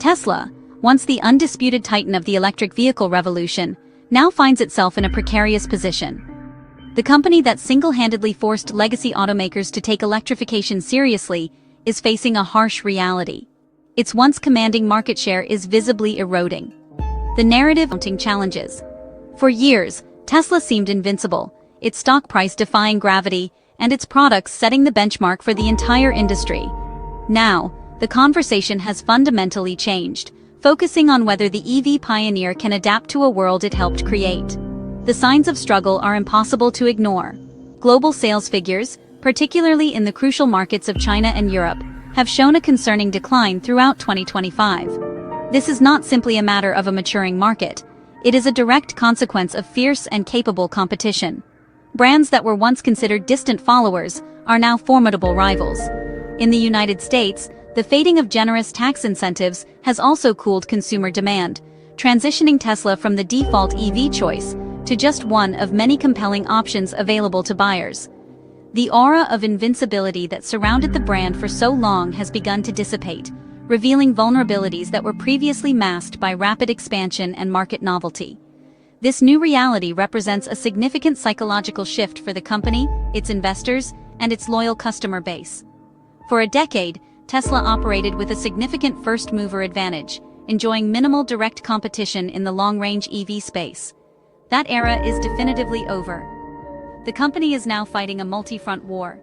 Tesla, once the undisputed titan of the electric vehicle revolution, now finds itself in a precarious position. The company that single-handedly forced legacy automakers to take electrification seriously is facing a harsh reality. Its once commanding market share is visibly eroding. The narrative mounting challenges. For years, Tesla seemed invincible, its stock price defying gravity, and its products setting the benchmark for the entire industry. Now, the conversation has fundamentally changed, focusing on whether the EV pioneer can adapt to a world it helped create. The signs of struggle are impossible to ignore. Global sales figures, particularly in the crucial markets of China and Europe, have shown a concerning decline throughout 2025. This is not simply a matter of a maturing market. It is a direct consequence of fierce and capable competition. Brands that were once considered distant followers are now formidable rivals. In the United States, the fading of generous tax incentives has also cooled consumer demand, transitioning Tesla from the default EV choice to just one of many compelling options available to buyers. The aura of invincibility that surrounded the brand for so long has begun to dissipate, revealing vulnerabilities that were previously masked by rapid expansion and market novelty. This new reality represents a significant psychological shift for the company, its investors, and its loyal customer base. For a decade, Tesla operated with a significant first-mover advantage, enjoying minimal direct competition in the long-range EV space. That era is definitively over. The company is now fighting a multi-front war.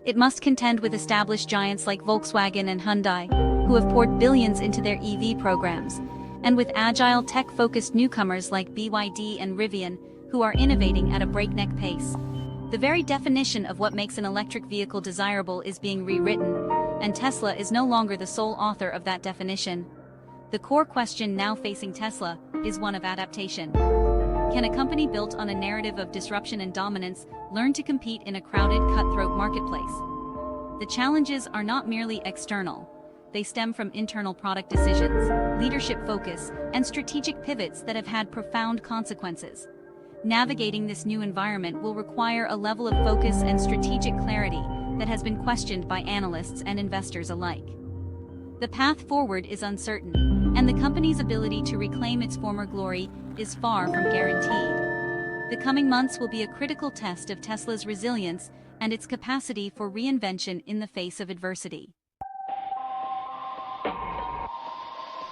It must contend with established giants like Volkswagen and Hyundai, who have poured billions into their EV programs, and with agile tech-focused newcomers like BYD and Rivian, who are innovating at a breakneck pace. The very definition of what makes an electric vehicle desirable is being rewritten, and Tesla is no longer the sole author of that definition. The core question now facing Tesla is one of adaptation. Can a company built on a narrative of disruption and dominance learn to compete in a crowded, cutthroat marketplace? The challenges are not merely external. They stem from internal product decisions, leadership focus, and strategic pivots that have had profound consequences. Navigating this new environment will require a level of focus and strategic clarity that has been questioned by analysts and investors alike. The path forward is uncertain, and the company's ability to reclaim its former glory is far from guaranteed. The coming months will be a critical test of Tesla's resilience and its capacity for reinvention in the face of adversity.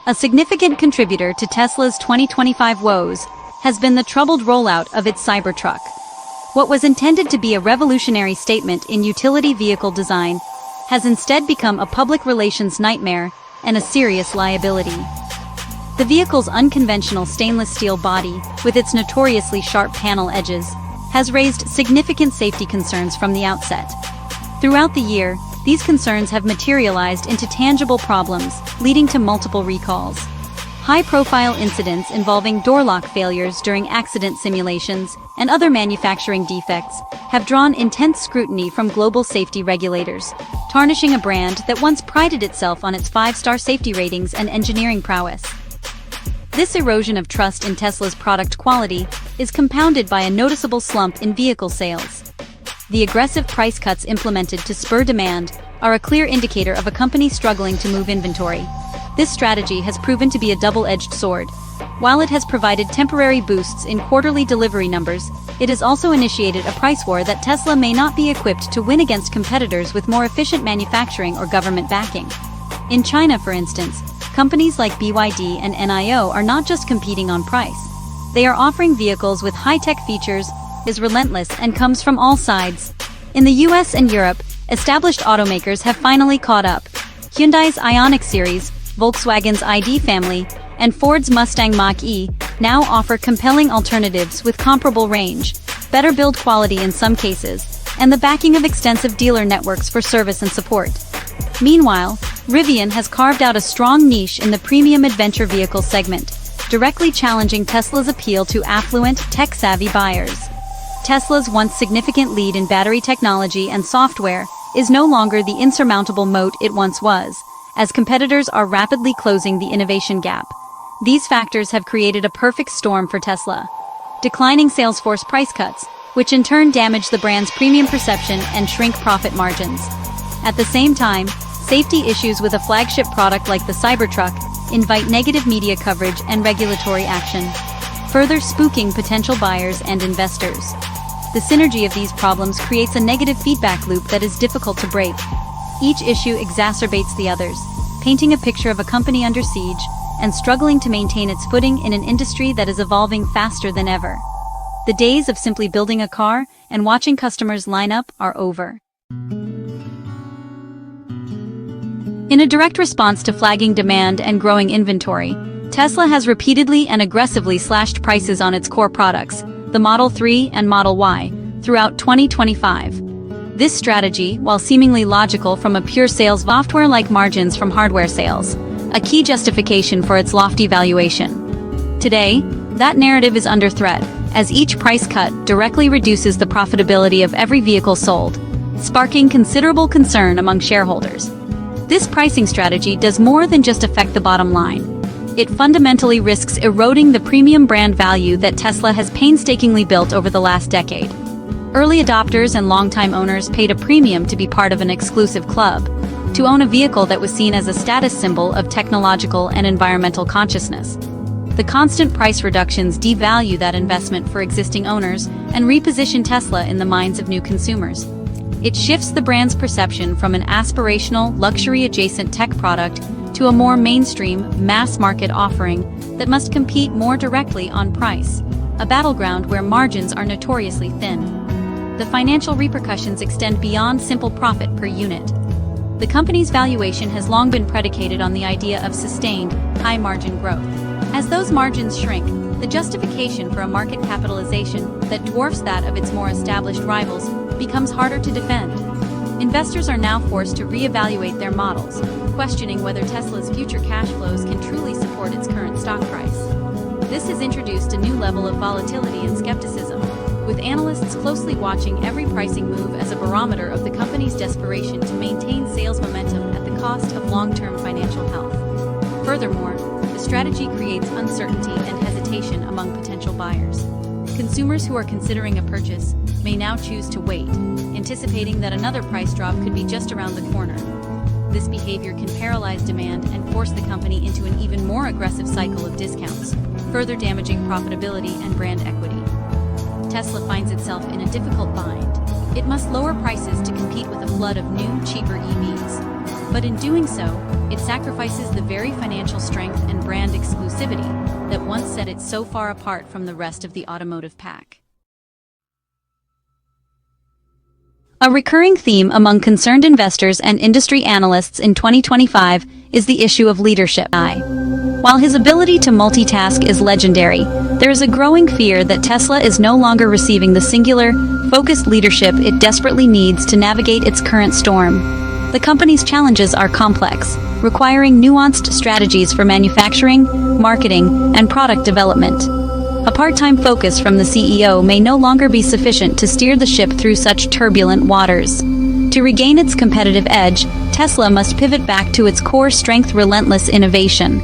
A significant contributor to Tesla's 2025 woes has been the troubled rollout of its Cybertruck. What was intended to be a revolutionary statement in utility vehicle design has instead become a public relations nightmare and a serious liability. The vehicle's unconventional stainless steel body, with its notoriously sharp panel edges, has raised significant safety concerns from the outset. Throughout the year, these concerns have materialized into tangible problems, leading to multiple recalls. High-profile incidents involving door lock failures during accident simulations and other manufacturing defects have drawn intense scrutiny from global safety regulators, tarnishing a brand that once prided itself on its 5-star safety ratings and engineering prowess. This erosion of trust in Tesla's product quality is compounded by a noticeable slump in vehicle sales. The aggressive price cuts implemented to spur demand are a clear indicator of a company struggling to move inventory. This strategy has proven to be a double-edged sword. While it has provided temporary boosts in quarterly delivery numbers, it has also initiated a price war that Tesla may not be equipped to win against competitors with more efficient manufacturing or government backing. In China, for instance, companies like BYD and NIO are not just competing on price. They are offering vehicles with high-tech features, is relentless, and comes from all sides. In the US and Europe, established automakers have finally caught up. Hyundai's Ioniq series, Volkswagen's ID family, and Ford's Mustang Mach-E now offer compelling alternatives with comparable range, better build quality in some cases, and the backing of extensive dealer networks for service and support. Meanwhile, Rivian has carved out a strong niche in the premium adventure vehicle segment, directly challenging Tesla's appeal to affluent, tech-savvy buyers. Tesla's once significant lead in battery technology and software is no longer the insurmountable moat it once was, as competitors are rapidly closing the innovation gap. These factors have created a perfect storm for Tesla. Declining sales force price cuts, which in turn damage the brand's premium perception and shrink profit margins. At the same time, safety issues with a flagship product like the Cybertruck invite negative media coverage and regulatory action, further spooking potential buyers and investors. The synergy of these problems creates a negative feedback loop that is difficult to break. Each issue exacerbates the others, painting a picture of a company under siege and struggling to maintain its footing in an industry that is evolving faster than ever. The days of simply building a car and watching customers line up are over. In a direct response to flagging demand and growing inventory, Tesla has repeatedly and aggressively slashed prices on its core products, the Model 3 and Model Y, throughout 2025. This strategy, while seemingly logical from a pure sales software-like margins from hardware sales, a key justification for its lofty valuation. Today, that narrative is under threat, as each price cut directly reduces the profitability of every vehicle sold, sparking considerable concern among shareholders. This pricing strategy does more than just affect the bottom line. It fundamentally risks eroding the premium brand value that Tesla has painstakingly built over the last decade. Early adopters and longtime owners paid a premium to be part of an exclusive club, to own a vehicle that was seen as a status symbol of technological and environmental consciousness. The constant price reductions devalue that investment for existing owners and reposition Tesla in the minds of new consumers. It shifts the brand's perception from an aspirational, luxury-adjacent tech product to a more mainstream, mass-market offering that must compete more directly on price, a battleground where margins are notoriously thin. The financial repercussions extend beyond simple profit per unit. The company's valuation has long been predicated on the idea of sustained, high-margin growth. As those margins shrink, the justification for a market capitalization that dwarfs that of its more established rivals becomes harder to defend. Investors are now forced to reevaluate their models, questioning whether Tesla's future cash flows can truly support its current stock price. This has introduced a new level of volatility and skepticism, with analysts closely watching every pricing move as a barometer of the company's desperation to maintain sales momentum at the cost of long-term financial health. Furthermore, the strategy creates uncertainty and hesitation among potential buyers. Consumers who are considering a purchase may now choose to wait, anticipating that another price drop could be just around the corner. This behavior can paralyze demand and force the company into an even more aggressive cycle of discounts, further damaging profitability and brand equity. Tesla finds itself in a difficult bind. It must lower prices to compete with a flood of new, cheaper EVs. But in doing so, it sacrifices the very financial strength and brand exclusivity that once set it so far apart from the rest of the automotive pack. A recurring theme among concerned investors and industry analysts in 2025 is the issue of leadership. While his ability to multitask is legendary, there is a growing fear that Tesla is no longer receiving the singular, focused leadership it desperately needs to navigate its current storm. The company's challenges are complex, requiring nuanced strategies for manufacturing, marketing, and product development. A part-time focus from the CEO may no longer be sufficient to steer the ship through such turbulent waters. To regain its competitive edge, Tesla must pivot back to its core strength: relentless innovation.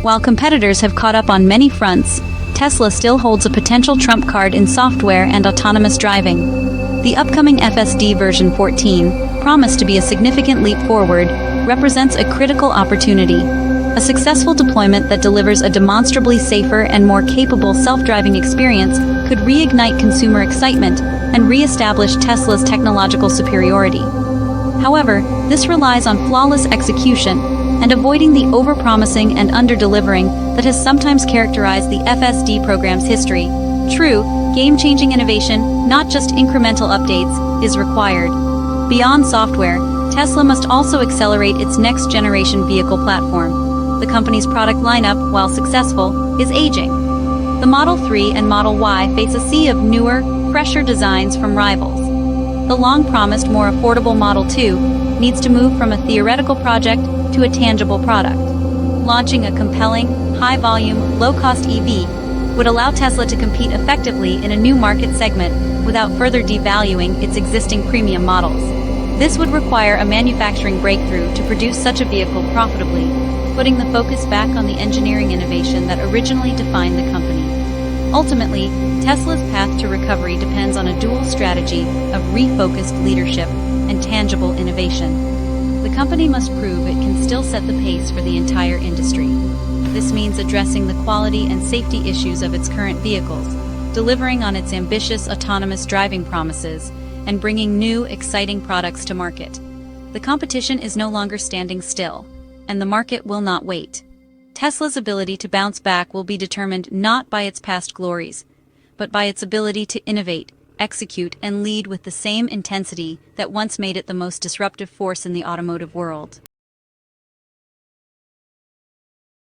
While competitors have caught up on many fronts, Tesla still holds a potential trump card in software and autonomous driving. The upcoming FSD version 14, promised to be a significant leap forward, represents a critical opportunity. A successful deployment that delivers a demonstrably safer and more capable self-driving experience could reignite consumer excitement and re-establish Tesla's technological superiority. However, this relies on flawless execution and avoiding the overpromising and under-delivering that has sometimes characterized the FSD program's history. True, game-changing innovation, not just incremental updates, is required. Beyond software, Tesla must also accelerate its next-generation vehicle platform. The company's product lineup, while successful, is aging. The Model 3 and Model Y face a sea of newer, fresher designs from rivals. The long-promised, more affordable Model 2 needs to move from a theoretical project to a tangible product. Launching a compelling, high-volume, low-cost EV would allow Tesla to compete effectively in a new market segment without further devaluing its existing premium models. This would require a manufacturing breakthrough to produce such a vehicle profitably, putting the focus back on the engineering innovation that originally defined the company. Ultimately, Tesla's path to recovery depends on a dual strategy of refocused leadership and tangible innovation. The company must prove it can still set the pace for the entire industry. This means addressing the quality and safety issues of its current vehicles, delivering on its ambitious autonomous driving promises, and bringing new, exciting products to market. The competition is no longer standing still, and the market will not wait. Tesla's ability to bounce back will be determined not by its past glories, but by its ability to innovate, execute, and lead with the same intensity that once made it the most disruptive force in the automotive world.